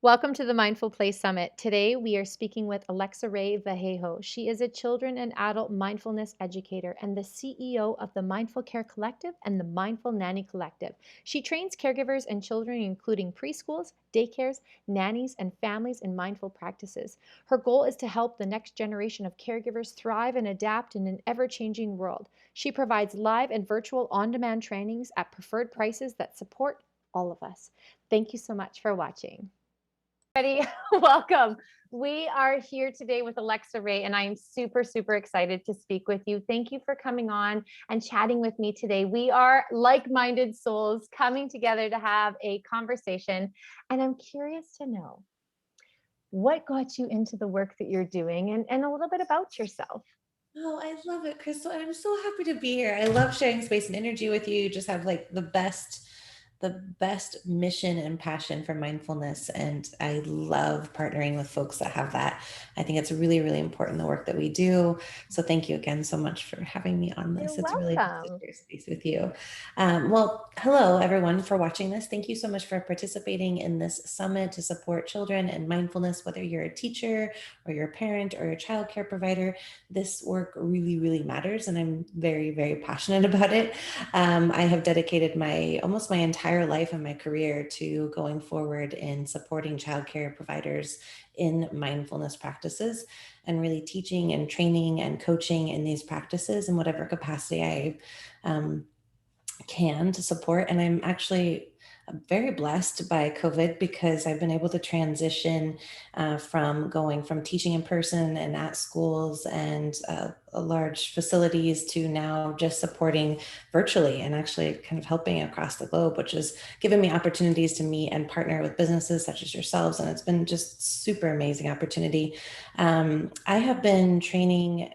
Welcome to the Mindful Play Summit. Today we are speaking with Alexaraye Vallejo. She is a children and adult mindfulness educator and the CEO of the Mindful Care Collective and the Mindful Nanny Collective. She trains caregivers and children, including preschools, daycares, nannies, and families in mindful practices. Her goal is to help the next generation of caregivers thrive and adapt in an ever changing world. She provides live and virtual on demand trainings at preferred prices that support all of us. Thank you so much for watching. Everybody, welcome. We are here today with Alexaraye, and I am super, super excited to speak with you. Thank you for coming on and chatting with me today. We are like-minded souls coming together to have a conversation, and I'm curious to know what got you into the work that you're doing and a little bit about yourself. Oh, I love it, Crystal. I'm so happy to be here. I love sharing space and energy with you. You just have like the best mission and passion for mindfulness. And I love partnering with folks that have that. I think it's really, really important, the work that we do. So thank you again so much for having me on You're this. It's really nice to welcome. share space with you. Well, hello everyone for watching this. Thank you so much for participating in this summit to support children and mindfulness, whether you're a teacher or you're a parent or a childcare provider. This work really, really matters, and I'm very, very passionate about it. I have dedicated my almost my entire life and my career to going forward in supporting childcare providers in mindfulness practices and really teaching and training and coaching in these practices in whatever capacity I can to support. And I'm actually very blessed by COVID because I've been able to transition from going from teaching in person and at schools and large facilities to now just supporting virtually and actually kind of helping across the globe, which has given me opportunities to meet and partner with businesses such as yourselves. And it's been just super amazing opportunity. I have been training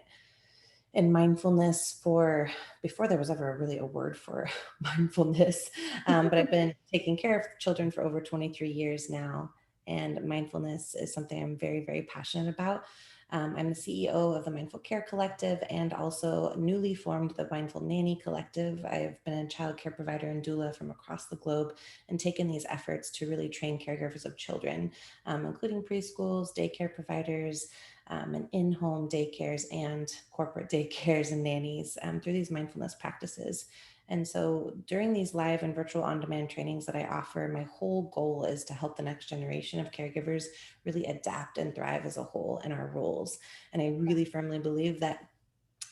in mindfulness for before there was ever really a word for mindfulness. But I've been taking care of children for over 23 years now. And mindfulness is something I'm very, very passionate about. I'm the CEO of the Mindful Care Collective and also newly formed the Mindful Nanny Collective. I've been a child care provider and doula from across the globe and taken these efforts to really train caregivers of children, including preschools, daycare providers, and in-home daycares and corporate daycares and nannies through these mindfulness practices. And so during these live and virtual on-demand trainings that I offer, my whole goal is to help the next generation of caregivers really adapt and thrive as a whole in our roles. And I really firmly believe that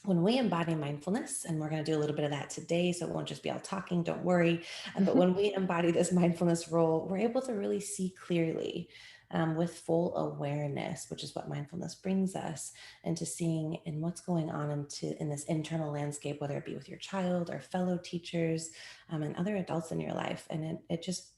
when we embody mindfulness, and we're going to do a little bit of that today, so it won't just be all talking, don't worry. But when we embody this mindfulness role, we're able to really see clearly with full awareness, which is what mindfulness brings us into seeing in what's going on in this internal landscape, whether it be with your child or fellow teachers and other adults in your life. And it just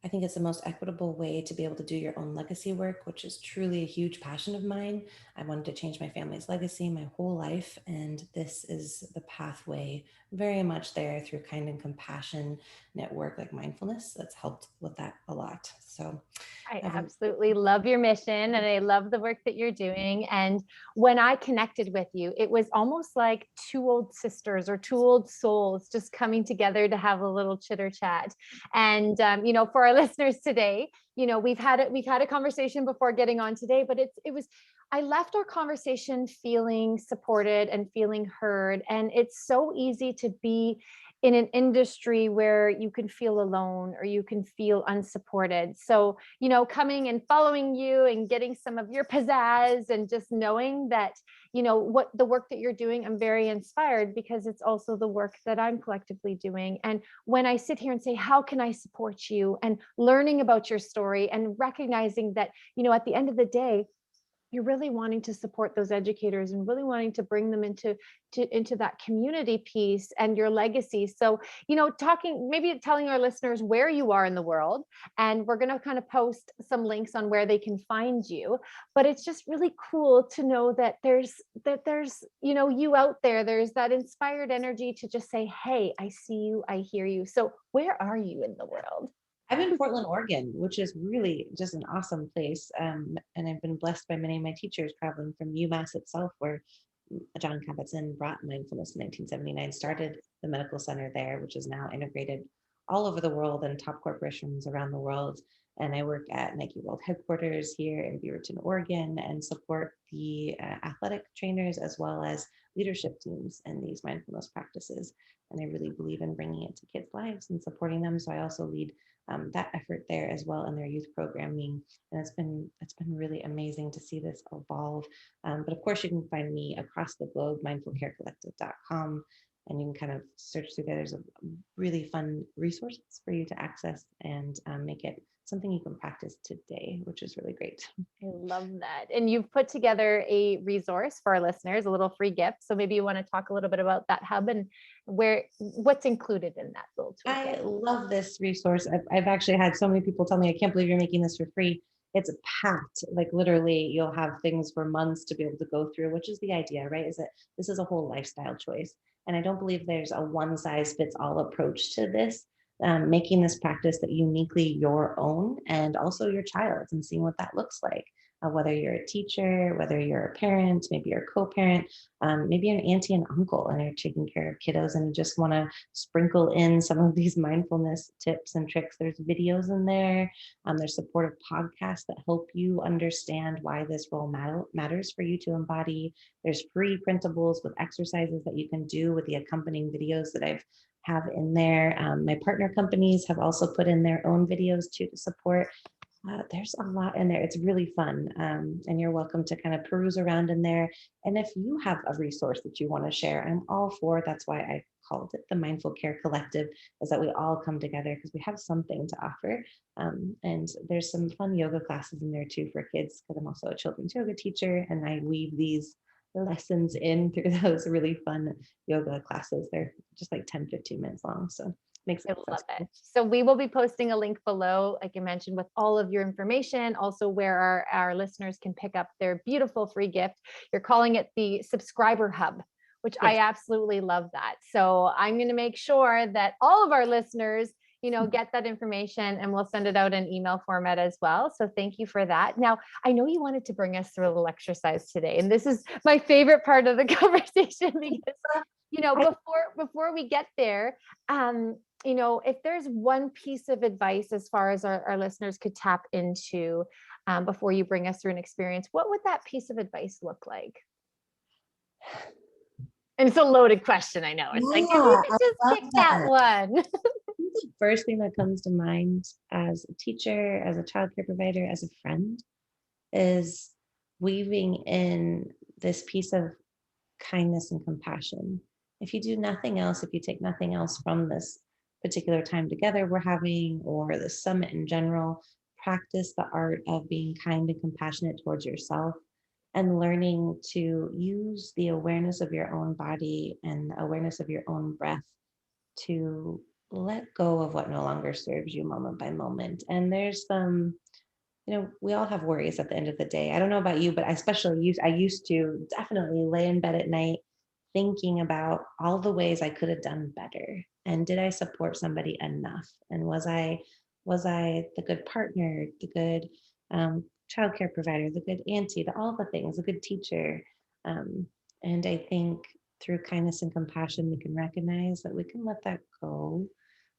I think it's the most equitable way to be able to do your own legacy work, which is truly a huge passion of mine. I wanted to change my family's legacy my whole life, and this is the pathway very much there through kind and compassion network like mindfulness that's helped with that a lot. So I I have a absolutely love your mission and I love the work that you're doing. And when I connected with you, it was almost like two old sisters or two old souls just coming together to have a little chitter chat. And for our listeners today, we've had a conversation before getting on today, but it was I left our conversation feeling supported and feeling heard. And it's so easy to be in an industry where you can feel alone or you can feel unsupported. So coming and following you and getting some of your pizzazz and just knowing that, what the work that you're doing, I'm very inspired because it's also the work that I'm collectively doing. And when I sit here and say, how can I support you? And learning about your story and recognizing that, at the end of the day, you're really wanting to support those educators and really wanting to bring them into that community piece and your legacy. So talking, maybe telling our listeners where you are in the world, and we're going to kind of post some links on where they can find you. But it's just really cool to know that there's you out there, there's that inspired energy to just say, hey, I see you, I hear you. So where are you in the world? I'm in Portland, Oregon, which is really just an awesome place. And I've been blessed by many of my teachers traveling from UMass itself, where John Kabat-Zinn brought mindfulness in 1979, started the medical center there, which is now integrated all over the world and top corporations around the world. And I work at Nike World Headquarters here in Beaverton, Oregon, and support the athletic trainers as well as leadership teams in these mindfulness practices. And I really believe in bringing it to kids' lives and supporting them. So I also lead that effort there as well in their youth programming. And it's been really amazing to see this evolve. But of course, you can find me across the globe, mindfulcarecollective.com, and you can kind of search through there. There's a really fun resources for you to access and make it something you can practice today, which is really great. I love that. And you've put together a resource for our listeners, a little free gift. So maybe you want to talk a little bit about that hub and what's included in that little I toolkit. love this resource. I've actually had so many people tell me, I can't believe you're making this for free. It's packed, like literally you'll have things for months to be able to go through, which is the idea, right? Is that this is a whole lifestyle choice. And I don't believe there's a one size fits all approach to this. Making this practice that uniquely your own and also your child's, and seeing what that looks like. Whether you're a teacher, whether you're a parent, maybe you're a co-parent, maybe you're an auntie and uncle and you're taking care of kiddos and you just want to sprinkle in some of these mindfulness tips and tricks. There's videos in there. There's supportive podcasts that help you understand why this role matters for you to embody. There's free printables with exercises that you can do with the accompanying videos that I've have in there. My partner companies have also put in their own videos too to support. There's a lot in there. It's really fun. And you're welcome to kind of peruse around in there. And if you have a resource that you want to share, I'm all for it. That's why I called it the Mindful Care Collective, is that we all come together because we have something to offer. And there's some fun yoga classes in there too for kids, because I'm also a children's yoga teacher and I weave these lessons in through those really fun yoga classes. They're just like 10-15 minutes long. So makes it I love accessible. it. So we will be posting a link below, like I mentioned, with all of your information, also where our listeners can pick up their beautiful free gift. You're calling it the subscriber hub, which I Yes. absolutely love that. So I'm going to make sure that all of our listeners, get that information, and we'll send it out in email format as well. So thank you for that. Now, I know you wanted to bring us through a little exercise today, and this is my favorite part of the conversation because before we get there, if there's one piece of advice as far as our listeners could tap into before you bring us through an experience, what would that piece of advice look like? And it's a loaded question. I know. It's like, if you Yeah, could I just love pick that that. one. The first thing that comes to mind as a teacher, as a childcare provider, as a friend, is weaving in this piece of kindness and compassion. If you do nothing else, if you take nothing else from this particular time together we're having, or the summit in general, practice the art of being kind and compassionate towards yourself and learning to use the awareness of your own body and the awareness of your own breath to let go of what no longer serves you moment by moment. And there's some, we all have worries at the end of the day. I don't know about you, but I used to definitely lay in bed at night thinking about all the ways I could have done better. And did I support somebody enough? And was I the good partner, the good childcare provider, the good auntie, all the things, the good teacher? Um, and I think through kindness and compassion, we can recognize that we can let that go.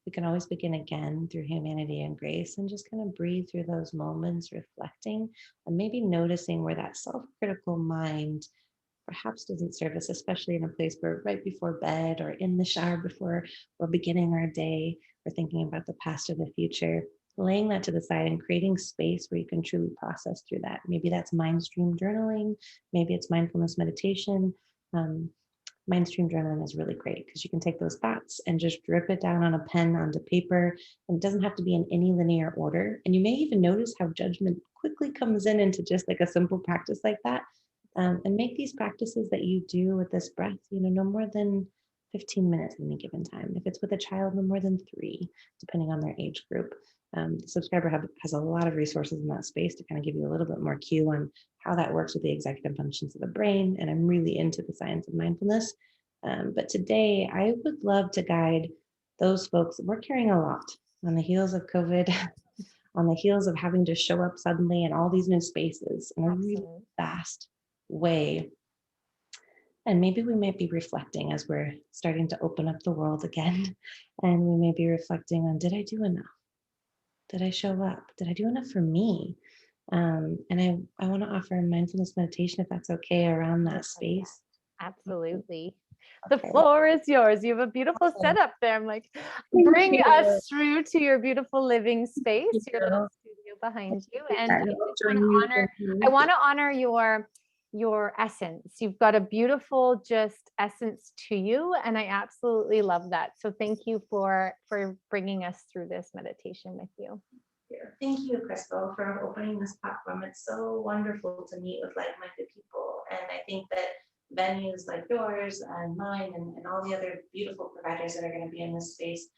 We can always begin again through humanity and grace, and just kind of breathe through those moments, reflecting and maybe noticing where that self-critical mind perhaps doesn't serve us, especially in a place where right before bed or in the shower before we're beginning our day, we're thinking about the past or the future. Laying that to the side and creating space where you can truly process through that. Maybe that's mind stream journaling, maybe it's mindfulness meditation. Um, Mind stream journaling is really great because you can take those thoughts and just drip it down on a pen onto paper. And it doesn't have to be in any linear order. And you may even notice how judgment quickly comes in into just like a simple practice like that. And make these practices that you do with this breath, no more than 15 minutes at any given time. If it's with a child, no more than 3, depending on their age group. The Subscriber Hub has a lot of resources in that space to kind of give you a little bit more cue on how that works with the executive functions of the brain. And I'm really into the science of mindfulness. But today, I would love to guide those folks. We're carrying a lot on the heels of COVID, on the heels of having to show up suddenly in all these new spaces in a really Absolutely. fast way. And maybe we might be reflecting as we're starting to open up the world again. And we may be reflecting on, did I do enough? Did I show up? Did I do enough for me? And I want to offer a mindfulness meditation, if that's okay, around that space. Absolutely. The Okay. floor is yours. You have a beautiful Awesome. setup there. I'm like, Thank bring you. us through to your beautiful living Thank space, your little you. studio behind you. Take And that, I and just I'll want join to you honor, from I here. want to honor your essence. You've got a beautiful just essence to you, and I absolutely love that. So thank you for bringing us through this meditation with you. Thank you, Crystal, for opening this platform. It's so wonderful to meet with like-minded people. And I think that venues like yours and mine and all the other beautiful providers that are going to be in this space,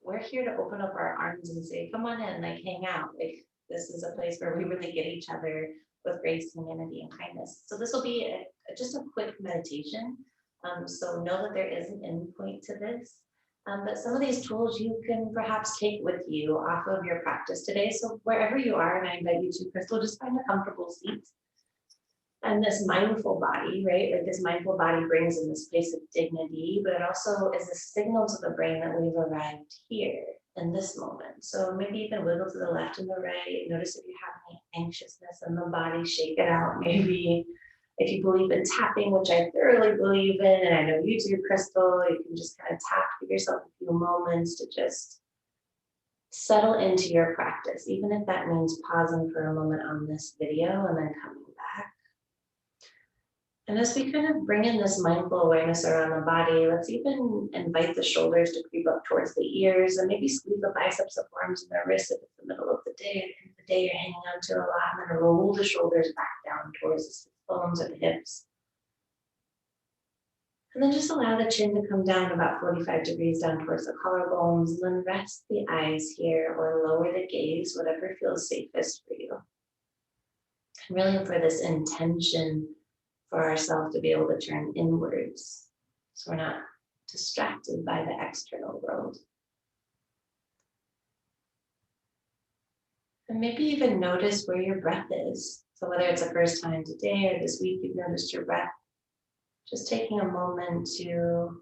we're here to open up our arms and say, come on in, like hang out. Like this is a place where we really get each other with grace, humanity, and kindness. So this will be just a quick meditation. So know that there is an endpoint to this. But some of these tools you can perhaps take with you off of your practice today. So wherever you are, and I invite you to, Crystal, just find a comfortable seat. And this mindful body, right? Like this mindful body brings in this place of dignity, but it also is a signal to the brain that we've arrived here in this moment. So maybe you can wiggle to the left and the right. Notice if you have any anxiousness in the body, shake it out. Maybe if you believe in tapping, which I thoroughly believe in, and I know you do, Crystal, you can just kind of tap, give yourself a few moments to just settle into your practice, even if that means pausing for a moment on this video and then coming back. And as we kind of bring in this mindful awareness around the body, let's even invite the shoulders to creep up towards the ears and maybe squeeze the biceps, the forearms, and the wrists if it's the middle of the day. At the end of the day, you're hanging on to a lot, and then roll the shoulders back down towards the sit bones or the hips. And then just allow the chin to come down about 45 degrees down towards the collarbones, and then rest the eyes here or lower the gaze, whatever feels safest for you. And really for this intention for ourselves to be able to turn inwards so we're not distracted by the external world. And maybe even notice where your breath is. So whether it's the first time today or this week you've noticed your breath, just taking a moment to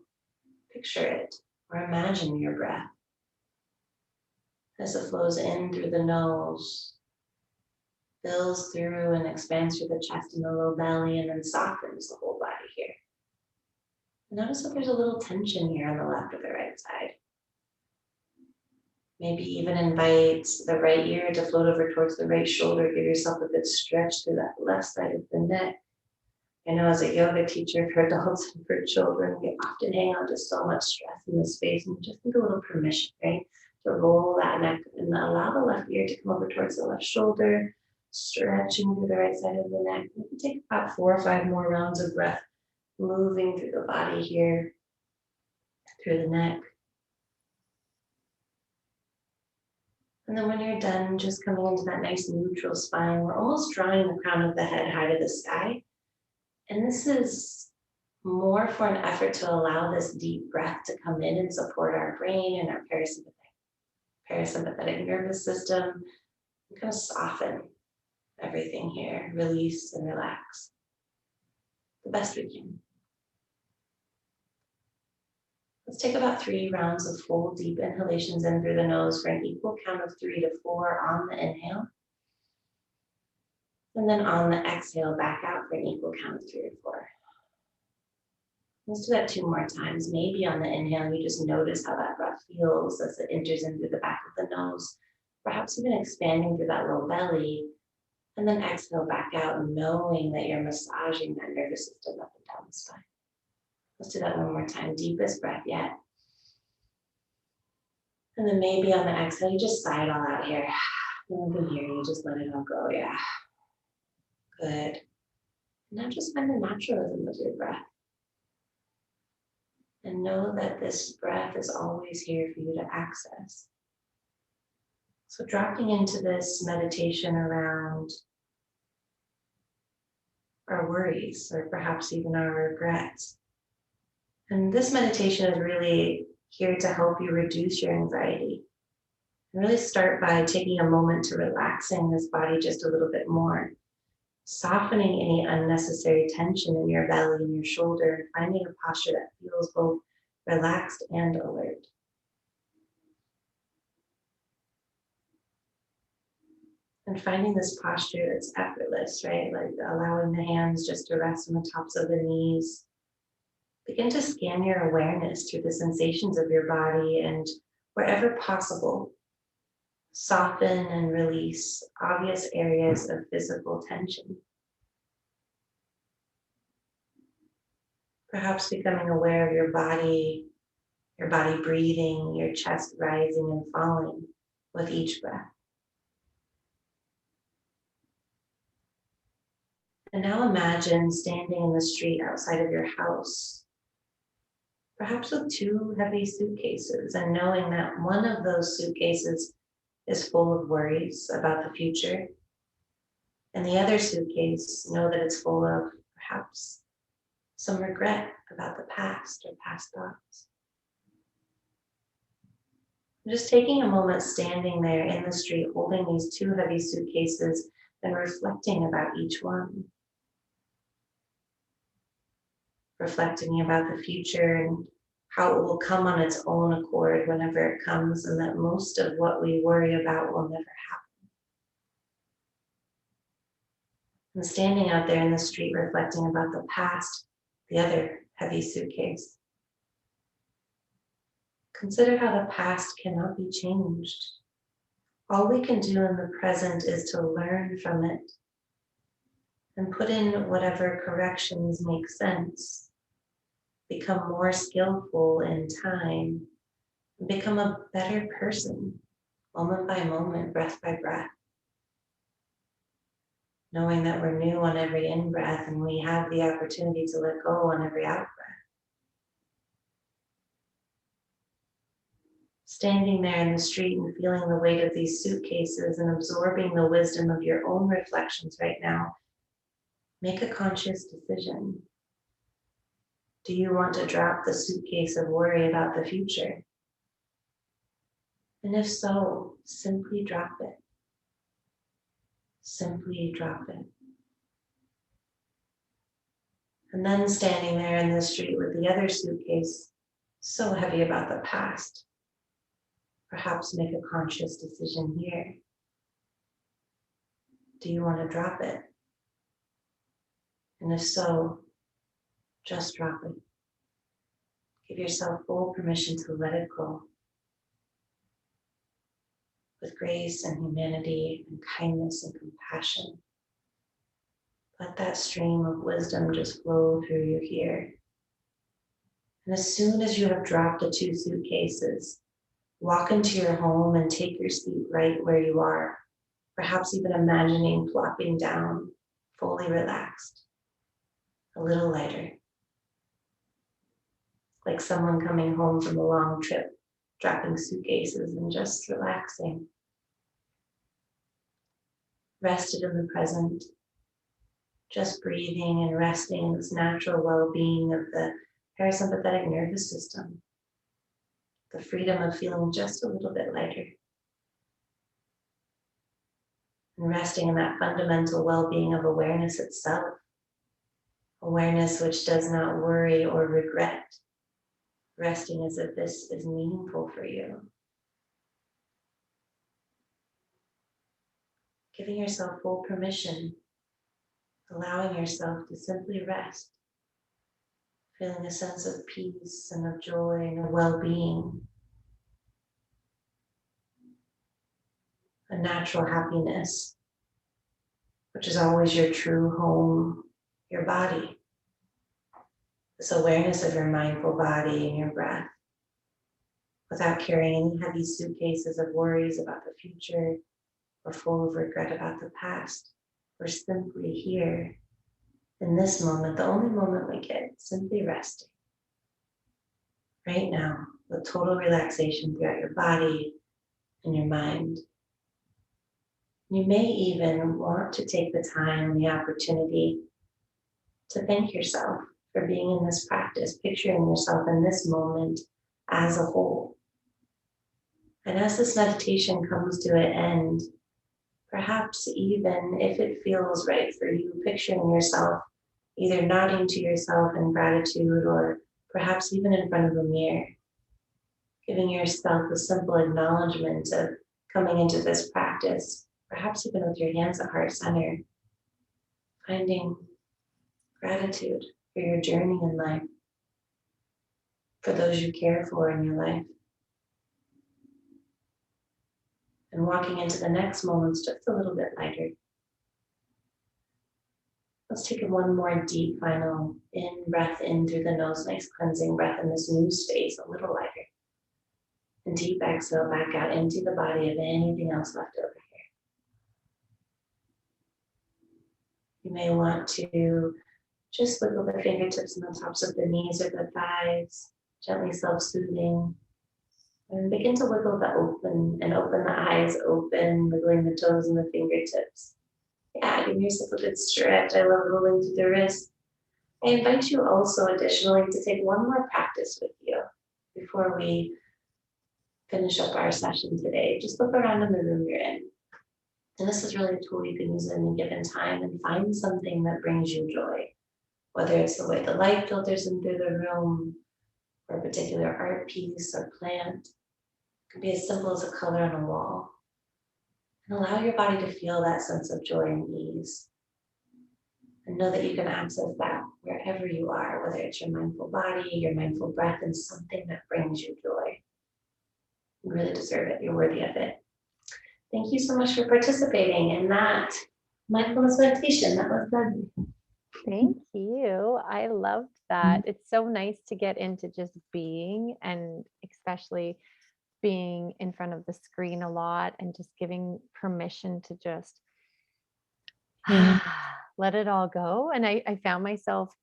picture it or imagine your breath as it flows in through the nose, fills through and expands through the chest and the low belly, and then softens the whole body here. Notice that there's a little tension here on the left or the right side. Maybe even invite the right ear to float over towards the right shoulder. Give yourself a good stretch through that left side of the neck. I know as a yoga teacher for adults and for children, we often hang on to so much stress in this space, and just need a little permission, right? To roll that neck and allow the left ear to come over towards the left shoulder, stretching through the right side of the neck. You can take about 4 or 5 more rounds of breath, moving through the body here, through the neck. And then when you're done, just coming into that nice neutral spine, we're almost drawing the crown of the head high to the sky. And this is more for an effort to allow this deep breath to come in and support our brain and our parasympathetic nervous system, and kind of soften everything here, release and relax the best we can. Let's take about 3 rounds of full deep inhalations in through the nose for an equal count of 3 to 4 on the inhale. And then on the exhale, back out for an equal count of 3 or 4. Let's do that 2 more times. Maybe on the inhale, you just notice how that breath feels as it enters in through the back of the nose, perhaps even expanding through that low belly. And then exhale back out, knowing that you're massaging that nervous system up and down the spine. Let's do that 1 more time. Deepest breath yet. And then maybe on the exhale, you just sigh it all out here. No one can hear you, just let it all go. Yeah. Good. Now just find the natural rhythm of your breath. And know that this breath is always here for you to access. So dropping into this meditation around our worries or perhaps even our regrets. And this meditation is really here to help you reduce your anxiety. And really start by taking a moment to relaxing this body just a little bit more. softening any unnecessary tension in your belly and your shoulder, and finding a posture that feels both relaxed and alert. And finding this posture that's effortless, right? Like allowing the hands just to rest on the tops of the knees. Begin to scan your awareness through the sensations of your body, and wherever possible, soften and release obvious areas of physical tension. Perhaps becoming aware of your body breathing, your chest rising and falling with each breath. And now imagine standing in the street outside of your house, perhaps with two heavy suitcases, and knowing that one of those suitcases is full of worries about the future, and the other suitcase, know that it's full of perhaps some regret about the past or past thoughts. Just taking a moment standing there in the street, holding these two heavy suitcases and reflecting about each one. Reflecting about the future and how it will come on its own accord whenever it comes, and that most of what we worry about will never happen. And standing out there in the street reflecting about the past, the other heavy suitcase. Consider how the past cannot be changed. All we can do in the present is to learn from it and put in whatever corrections make sense, become more skillful in time, and become a better person, moment by moment, breath by breath. Knowing that we're new on every in-breath and we have the opportunity to let go on every out-breath. Standing there in the street and feeling the weight of these suitcases and absorbing the wisdom of your own reflections right now, make a conscious decision. Do you want to drop the suitcase of worry about the future? And if so, simply drop it. Simply drop it. And then standing there in the street with the other suitcase, so heavy about the past, perhaps make a conscious decision here. Do you want to drop it? And if so, just drop it. Give yourself full permission to let it go. With grace and humanity and kindness and compassion. Let that stream of wisdom just flow through you here. And as soon as you have dropped the two suitcases, walk into your home and take your seat right where you are, perhaps even imagining plopping down, fully relaxed, a little lighter. Like someone coming home from a long trip, dropping suitcases and just relaxing. Rested in the present, just breathing and resting in this natural well-being of the parasympathetic nervous system. The freedom of feeling just a little bit lighter. And resting in that fundamental well-being of awareness itself. Awareness which does not worry or regret. Resting as if this is meaningful for you. Giving yourself full permission, allowing yourself to simply rest, feeling a sense of peace and of joy and of well-being, a natural happiness, which is always your true home, your body. This awareness of your mindful body and your breath, without carrying any heavy suitcases of worries about the future or full of regret about the past. We're simply here in this moment, the only moment we get, simply resting. Right now, with total relaxation throughout your body and your mind. You may even want to take the time and the opportunity to thank yourself for being in this practice, picturing yourself in this moment as a whole. And as this meditation comes to an end, Perhaps even if it feels right for you, picturing yourself either nodding to yourself in gratitude or perhaps even in front of a mirror, giving yourself a simple acknowledgement of coming into this practice, perhaps even with your hands at heart center, finding gratitude for your journey in life, for those you care for in your life, and walking into the next moments just a little bit lighter. Let's take one more deep final in breath in through the nose, nice cleansing breath in this new space, a little lighter. And deep exhale back out into the body of anything else left over here. You may want to just wiggle the fingertips on the tops of the knees or the thighs, gently self-soothing. And begin to wiggle the open the eyes open, wiggling the toes and the fingertips. Yeah, give yourself a good stretch. I love rolling through the wrists. I invite you also additionally to take one more practice with you before we finish up our session today. Just look around in the room you're in. And this is really a tool you can use at any given time and find something that brings you joy, whether it's the way the light filters in through the room or a particular art piece or plant. It could be as simple as a color on a wall. And allow your body to feel that sense of joy and ease. And know that you can access that wherever you are, whether it's your mindful body, your mindful breath, and something that brings you joy. You really deserve it. You're worthy of it. Thank you so much for participating in that mindfulness meditation. That was good. Thank you. I loved that. It's so nice to get into just being, and especially being in front of the screen a lot and just giving permission to just Yeah. let it all go. And I found myself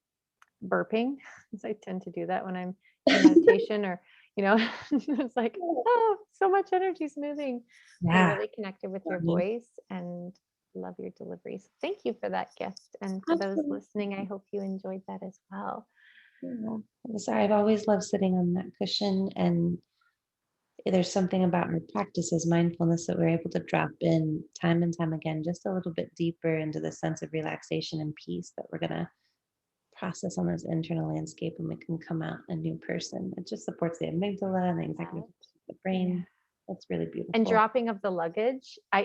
burping, because I tend to do that when I'm in meditation, or, it's like, oh, so much energy is moving. I Yeah. really connected with your voice and love your deliveries. Thank you for that gift. And for those Absolutely. listening, I hope you enjoyed that as well. Yeah. I'm sorry, I've always loved sitting on that cushion, and there's something about our practices, mindfulness, that we're able to drop in time and time again, just a little bit deeper into the sense of relaxation and peace that we're gonna process on this internal landscape, and we can come out a new person. It just supports the amygdala and the executive Wow. function of the Yeah. brain. That's really And beautiful. dropping of the luggage, I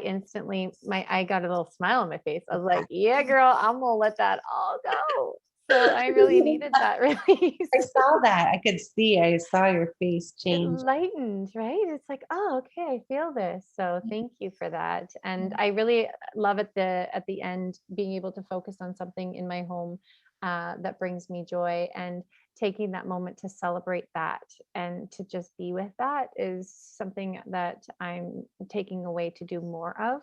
got a little smile on my face. I was like, yeah, girl, I'm gonna let that all go. So I really needed that release. I saw that. I saw your face It change. lightened, right? It's like, oh, okay, I feel this. So thank you for that. And I really love at the end being able to focus on something in my home that brings me joy, and taking that moment to celebrate that and to just be with that is something that I'm taking away to do more of,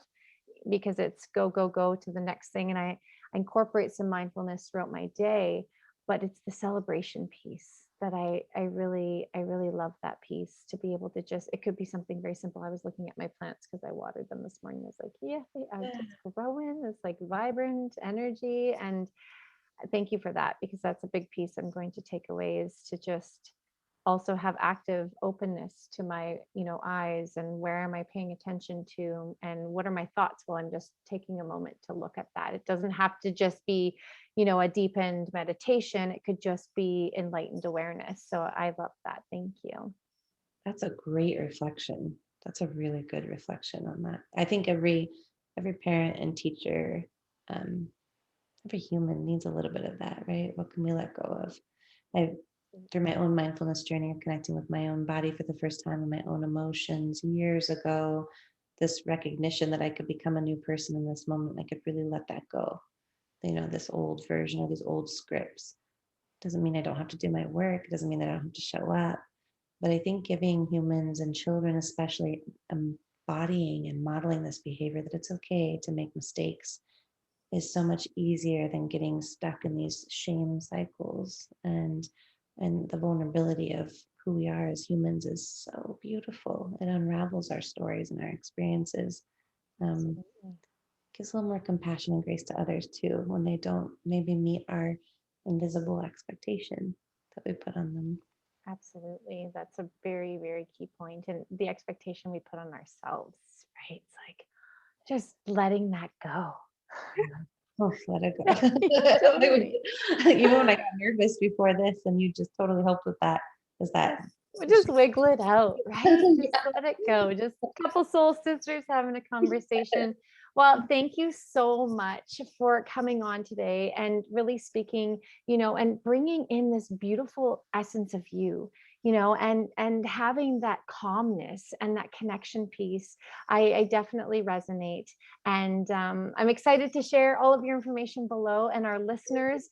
because it's go, go, go to the next thing. And I incorporate some mindfulness throughout my day, but it's the celebration piece that I really love that piece, to be able to just, it could be something very simple. I was looking at my plants because I watered them this morning. I was like, yeah, they are just growing. It's like vibrant energy. And thank you for that, because that's a big piece I'm going to take away, is to just also have active openness to my eyes, and where am I paying attention to, and what are my thoughts while I'm just taking a moment to look at that. It doesn't have to just be a deep end meditation. It could just be enlightened awareness. So I love that. Thank you. That's a great reflection. That's a really good reflection on that. I think every parent and teacher, um, every human needs a little bit of that, right? What can we let go of? I through my own mindfulness journey of connecting with my own body for the first time and my own emotions years ago, this recognition that I could become a new person in this moment, I could really let that go. This old version or these old scripts. Doesn't mean I don't have to do my work. It doesn't mean that I don't have to show up. But I think giving humans and children, especially, embodying and modeling this behavior, that it's okay to make mistakes, is so much easier than getting stuck in these shame cycles. And the vulnerability of who we are as humans is so beautiful. It unravels our stories and our experiences. Um, Absolutely. gives a little more compassion and grace to others too, when they don't maybe meet our invisible expectation that we put on them. Absolutely. That's a very, very key point. And the expectation we put on ourselves, right? It's like, just letting that go. Oh, let it Yeah, go. I totally. even when I got nervous before this, and you just totally helped with that, is that We'll just wiggle it out, right? Just yeah. let it go. Just a couple soul sisters having a conversation. Well, thank you so much for coming on today and really speaking, and bringing in this beautiful essence of you, and having that calmness and that connection piece. I definitely resonate. And I'm excited to share all of your information below, and our listeners,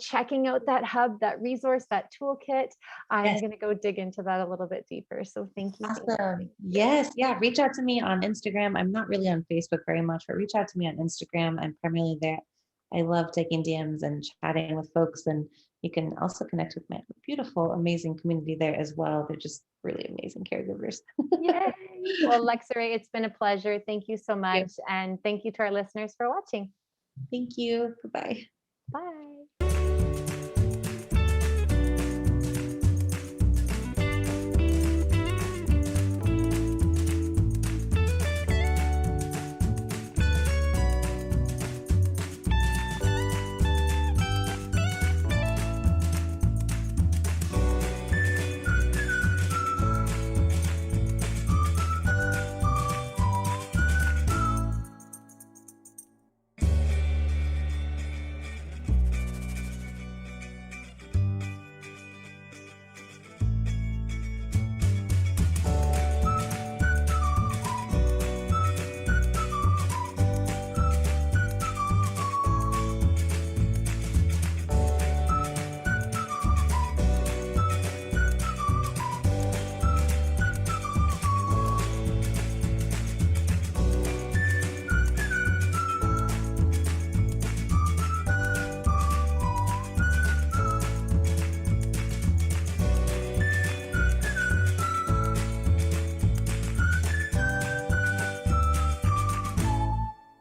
checking out that hub, that resource, that toolkit. I'm Yes. going to go dig into that a little bit deeper. So thank you. Awesome. Thank you. Yes. Yeah. Reach out to me on Instagram. I'm not really on Facebook very much, but reach out to me on Instagram. I'm primarily there. I love taking DMs and chatting with folks. And you can also connect with my beautiful, amazing community there as well. They're just really amazing caregivers. Yay. Well, Alexaraye, it's been a pleasure. Thank you so Yeah. much. And thank you to our listeners for watching. Thank you. Bye bye. Bye.